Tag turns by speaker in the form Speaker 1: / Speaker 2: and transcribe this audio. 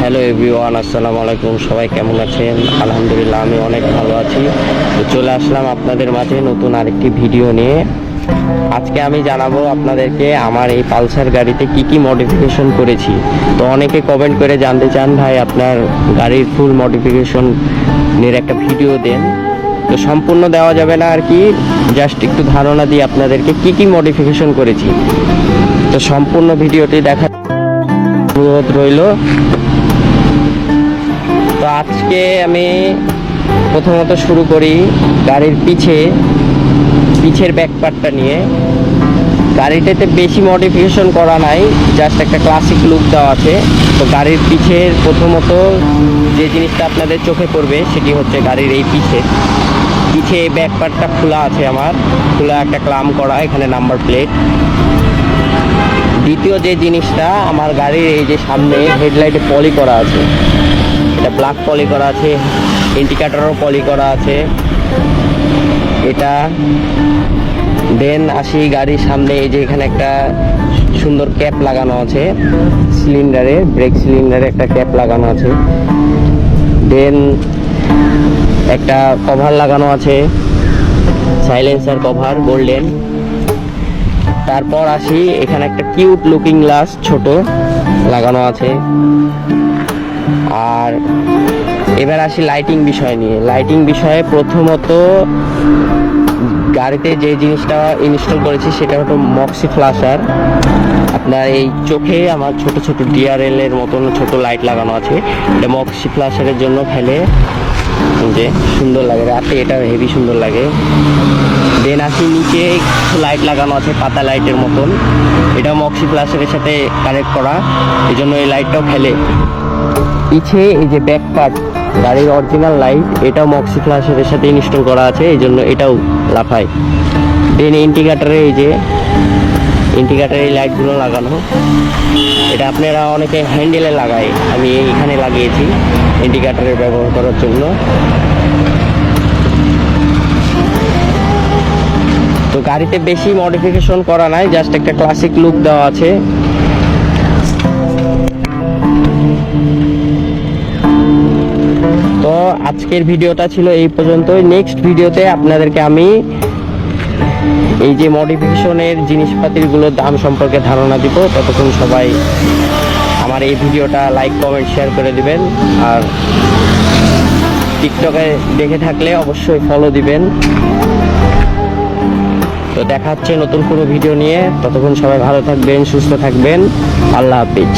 Speaker 1: Hello everyone, আসসালামু আলাইকুম। সবাই কেমন আছেন? আলহামদুলিল্লাহ, আমি অনেক ভালো আছি। তো চলে আসলাম আপনাদের মাঝে নতুন আরেকটি ভিডিও নিয়ে। আজকে আমি জানাবো আপনাদেরকে আমার এই পালসার গাড়িতে কি কি মডিফিকেশন করেছি। তো অনেকে কমেন্ট করে জানতে চান, ভাই আপনার গাড়ির ফুল মডিফিকেশনের একটা ভিডিও দেন। তো সম্পূর্ণ দেওয়া যাবে না আর কি, জাস্ট একটু ধারণা দিয়ে আপনাদেরকে কি কি মডিফিকেশন করেছি। তো সম্পূর্ণ ভিডিওটি দেখার অনুরোধ রইল। তো আজকে আমি প্রথমত শুরু করি গাড়ির পিছের ব্যাক পার্টটা নিয়ে। গাড়িটাতে বেশি মডিফিকেশন করা নাই, জাস্ট একটা ক্লাসিক লুক দেওয়া আছে। তো গাড়ির পিছের প্রথমত যে জিনিসটা আপনাদের চোখে পড়বে সেটি হচ্ছে গাড়ির এই পিছে ব্যাক পার্টটা খোলা আছে, আমার খোলা একটা ক্লাম করা, এখানে নাম্বার প্লেট। দ্বিতীয় যে জিনিসটা, আমার গাড়ির এই যে সামনে হেডলাইটে পলি করা আছে, এটা ব্ল্যাক পলি করা আছে, ইন্ডিকেটরও পলি করা আছে এটা। দেন আসি গাড়ির সামনে, এই যে এখানে একটা সুন্দর ক্যাপ লাগানো আছে সিলিন্ডারে, ব্রেক সিলিন্ডারে একটা ক্যাপ লাগানো আছে। দেন একটা কভার লাগানো আছে, সাইলেন্সার কভার গোল্ডেন। তারপর আসি, এখানে একটা কিউট লুকিং গ্লাস ছোট লাগানো আছে। আর এবার আসি লাইটিং বিষয় নিয়ে। লাইটিং বিষয়ে প্রথমত গাড়িতে যে জিনিসটা ইনস্টল করেছি সেটা হলো মক্সি ফ্ল্যাশার। আপনার এই চোখে আমার ছোট ছোট ডিআরএল এর মতন ছোট লাইট লাগানো আছে, এটা মক্সি ফ্ল্যাশারের জন্য ফেলে যে সুন্দর লাগে রাতে, এটা হেভি সুন্দর লাগে। দেন আসি নিচে লাইট লাগানো আছে পাতা লাইটের মতন, এটা মক্সি ফ্ল্যাশারের সাথে কানেক্ট করা, এই জন্য এই লাইটটাও ফেলে। পিছে এই যে ব্যাক পার্ট গাড়ির অরিজিনাল লাইট, এটাও মক্সি ফ্ল্যাশারের সাথে ইনস্টল করা আছে, এই জন্য এটাও লাফায়। দেন ইন্ডিকেটারে এই যে ইন্ডিকেটারে এই লাইটগুলো লাগানো, এটা আপনারা অনেকে হ্যান্ডেলে লাগায়, আমি এখানে লাগিয়েছি ইন্ডিকেটারে ব্যবহার করার জন্য। তো গাড়িতে বেশি মডিফিকেশন করা নাই, জাস্ট একটা ক্লাসিক লুক দেওয়া আছে। তো আজকের ভিডিওটা ছিল এই পর্যন্তই। নেক্সট ভিডিওতে আপনাদেরকে আমি এই যে মডিফিকেশনের জিনিসপাতিগুলোর দাম সম্পর্কে ধারণা দিব। ততক্ষণ সবাই আমার এই ভিডিওটা লাইক কমেন্ট শেয়ার করে দিবেন, আর টিকটকে দেখে থাকলে অবশ্যই ফলো দিবেন। তো দেখা হচ্ছে নতুন কোনো ভিডিও নিয়ে, ততক্ষণ সবাই ভালো থাকবেন, সুস্থ থাকবেন। আল্লাহ হাফিজ।